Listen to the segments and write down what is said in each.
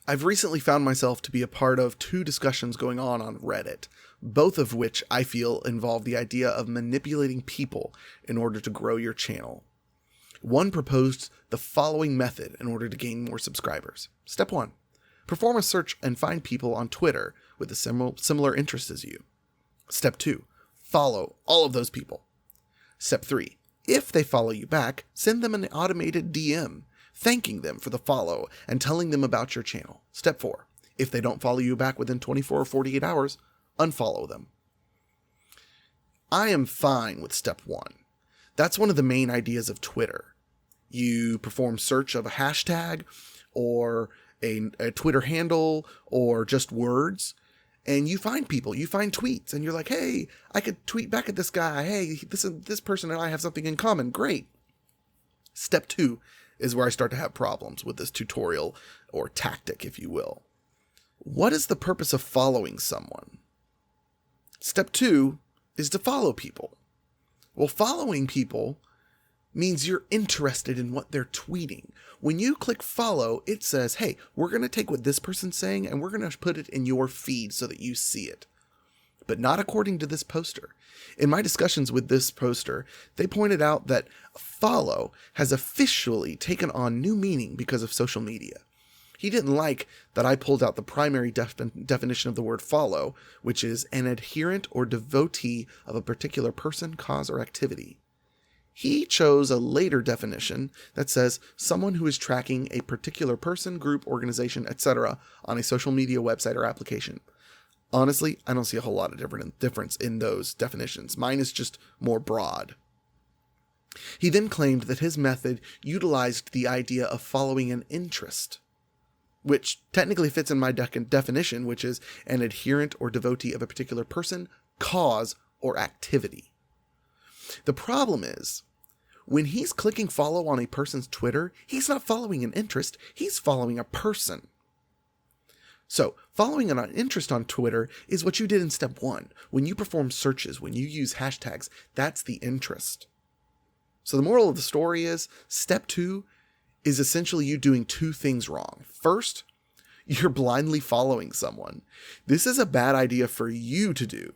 I've recently found myself to be a part of two discussions going on Reddit, both of which I feel involve the idea of manipulating people in order to grow your channel. One proposed the following method in order to gain more subscribers. Step 1. Perform a search and find people on Twitter with a similar interest as you. Step 2. Follow all of those people. Step 3. If they follow you back, send them an automated DM, thanking them for the follow and telling them about your channel. Step 4. If they don't follow you back within 24 or 48 hours, unfollow them. I am fine with step 1. That's one of the main ideas of Twitter. You perform search of a hashtag or a Twitter handle or just words, and you find people, you find tweets, and you're like, hey, I could tweet back at this guy. Hey, this person and I have something in common. Great. Step 2 is where I start to have problems with this tutorial or tactic, if you will. What is the purpose of following someone? Step 2 is to follow people. Well, following people means you're interested in what they're tweeting. When you click follow, it says, hey, we're going to take what this person's saying and we're going to put it in your feed so that you see it. But not according to this poster. In my discussions with this poster, they pointed out that follow has officially taken on new meaning because of social media. He didn't like that I pulled out the primary definition of the word follow, which is an adherent or devotee of a particular person, cause, or activity. He chose a later definition that says someone who is tracking a particular person, group, organization, etc. on a social media website or application. Honestly, I don't see a whole lot of difference in those definitions. Mine is just more broad. He then claimed that his method utilized the idea of following an interest, which technically fits in my definition, which is an adherent or devotee of a particular person, cause, or activity. The problem is, when he's clicking follow on a person's Twitter, he's not following an interest, he's following a person. So, following an interest on Twitter is what you did in step 1. When you perform searches, when you use hashtags, that's the interest. So the moral of the story is, step 2 is essentially you doing two things wrong. First, you're blindly following someone. This is a bad idea for you to do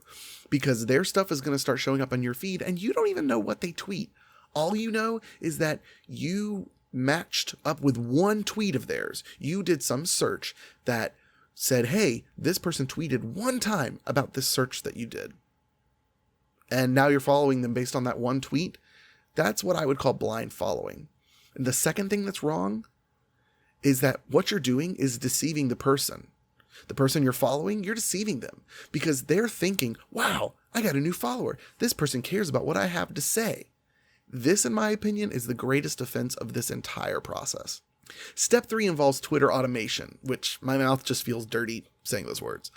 because their stuff is going to start showing up on your feed and you don't even know what they tweet. All you know is that you matched up with one tweet of theirs. You did some search that said, hey, this person tweeted one time about this search that you did. And now you're following them based on that one tweet. That's what I would call blind following. And the second thing that's wrong is that what you're doing is deceiving the person. The person you're following, you're deceiving them because they're thinking, wow, I got a new follower. This person cares about what I have to say. This, in my opinion, is the greatest offense of this entire process. Step 3 involves Twitter automation, which my mouth just feels dirty saying those words.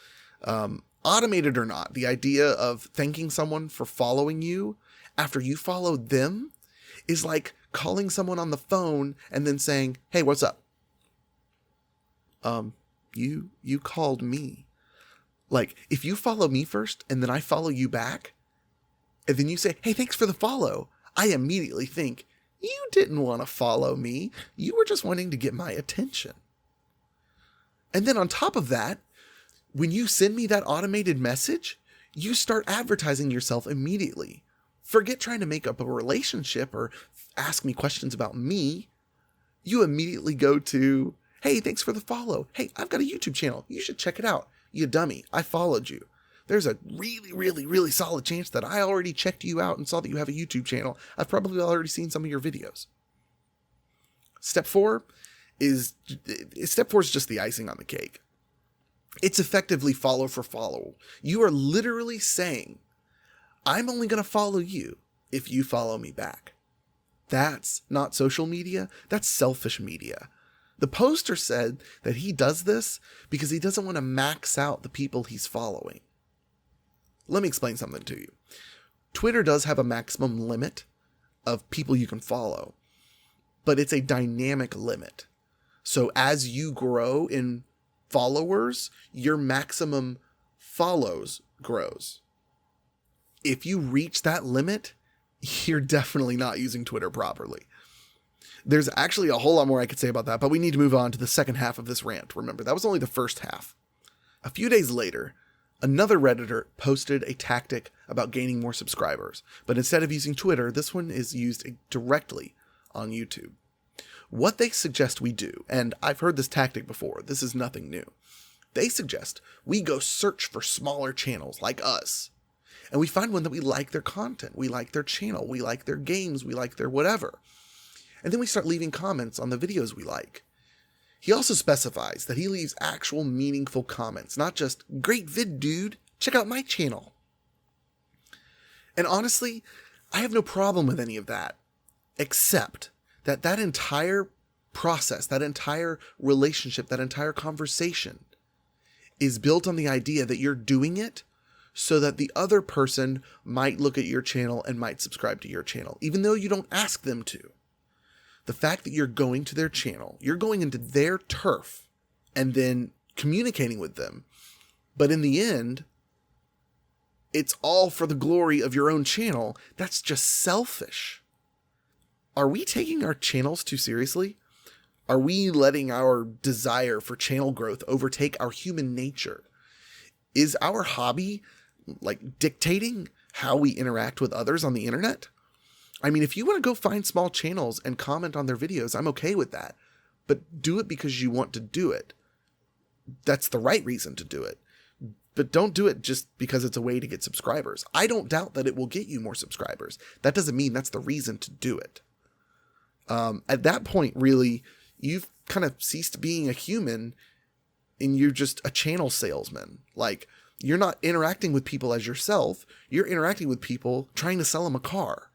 Automated or not, the idea of thanking someone for following you after you followed them is like calling someone on the phone and then saying, hey, what's up? You called me. Like, if you follow me first and then I follow you back, and then you say, hey, thanks for the follow, I immediately think, you didn't want to follow me. You were just wanting to get my attention. And then on top of that, when you send me that automated message, you start advertising yourself immediately. Forget trying to make up a relationship or ask me questions about me. You immediately go to, hey, thanks for the follow. Hey, I've got a YouTube channel. You should check it out. You dummy. I followed you. There's a really, really, really solid chance that I already checked you out and saw that you have a YouTube channel. I've probably already seen some of your videos. Step 4 is just the icing on the cake. It's effectively follow for follow. You are literally saying, I'm only going to follow you if you follow me back. That's not social media. That's selfish media. The poster said that he does this because he doesn't want to max out the people he's following. Let me explain something to you. Twitter does have a maximum limit of people you can follow, but it's a dynamic limit. So as you grow in followers, your maximum follows grows. If you reach that limit, you're definitely not using Twitter properly. There's actually a whole lot more I could say about that, but we need to move on to the second half of this rant. Remember, that was only the first half. A few days later, another Redditor posted a tactic about gaining more subscribers, but instead of using Twitter, this one is used directly on YouTube. What they suggest we do, and I've heard this tactic before, this is nothing new. They suggest we go search for smaller channels like us, and we find one that we like their content, we like their channel, we like their games, we like their whatever. And then we start leaving comments on the videos we like. He also specifies that he leaves actual meaningful comments, not just, great vid, dude, check out my channel. And honestly, I have no problem with any of that, except that entire process, that entire relationship, that entire conversation is built on the idea that you're doing it so that the other person might look at your channel and might subscribe to your channel, even though you don't ask them to. The fact that you're going to their channel, you're going into their turf and then communicating with them, but in the end, it's all for the glory of your own channel, that's just selfish. Are we taking our channels too seriously? Are we letting our desire for channel growth overtake our human nature? Is our hobby dictating how we interact with others on the internet? I mean, if you want to go find small channels and comment on their videos, I'm okay with that. But do it because you want to do it. That's the right reason to do it. But don't do it just because it's a way to get subscribers. I don't doubt that it will get you more subscribers. That doesn't mean that's the reason to do it. At that point, really, you've kind of ceased being a human and you're just a channel salesman. Like, you're not interacting with people as yourself. You're interacting with people trying to sell them a car.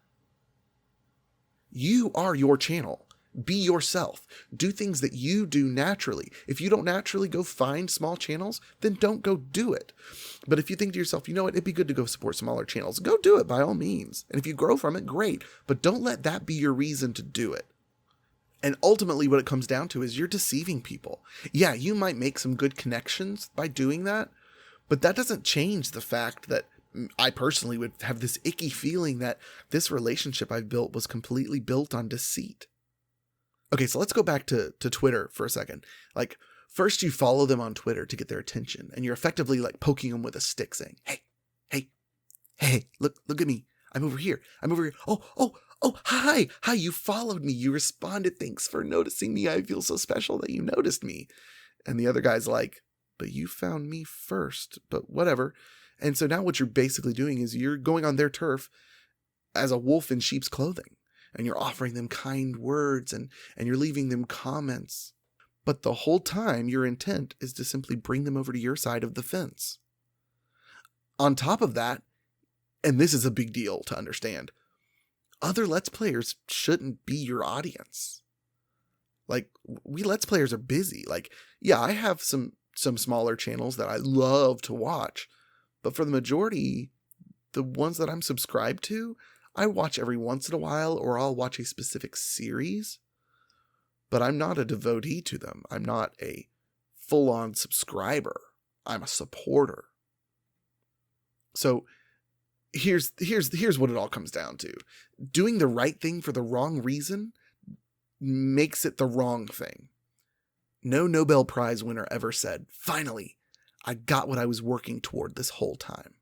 You are your channel. Be yourself. Do things that you do naturally. If you don't naturally go find small channels, then don't go do it. But if you think to yourself, you know what, it'd be good to go support smaller channels, go do it by all means. And if you grow from it, great. But don't let that be your reason to do it. And ultimately what it comes down to is you're deceiving people. Yeah, you might make some good connections by doing that, but that doesn't change the fact that I personally would have this icky feeling that this relationship I've built was completely built on deceit. Okay, so let's go back to Twitter for a second. Like, first you follow them on Twitter to get their attention, and you're effectively like poking them with a stick saying, hey, look at me. I'm over here. Oh, hi, you followed me. You responded. Thanks for noticing me. I feel so special that you noticed me. And the other guy's like, but you found me first, but whatever. And so now what you're basically doing is you're going on their turf as a wolf in sheep's clothing. And you're offering them kind words and you're leaving them comments. But the whole time your intent is to simply bring them over to your side of the fence. On top of that, and this is a big deal to understand, other Let's Players shouldn't be your audience. Like, we Let's Players are busy. Like, yeah, I have some smaller channels that I love to watch. But for the majority, the ones that I'm subscribed to, I watch every once in a while, or I'll watch a specific series, but I'm not a devotee to them. I'm not a full-on subscriber. I'm a supporter. So here's what it all comes down to. Doing the right thing for the wrong reason makes it the wrong thing. No Nobel Prize winner ever said, finally, I got what I was working toward this whole time.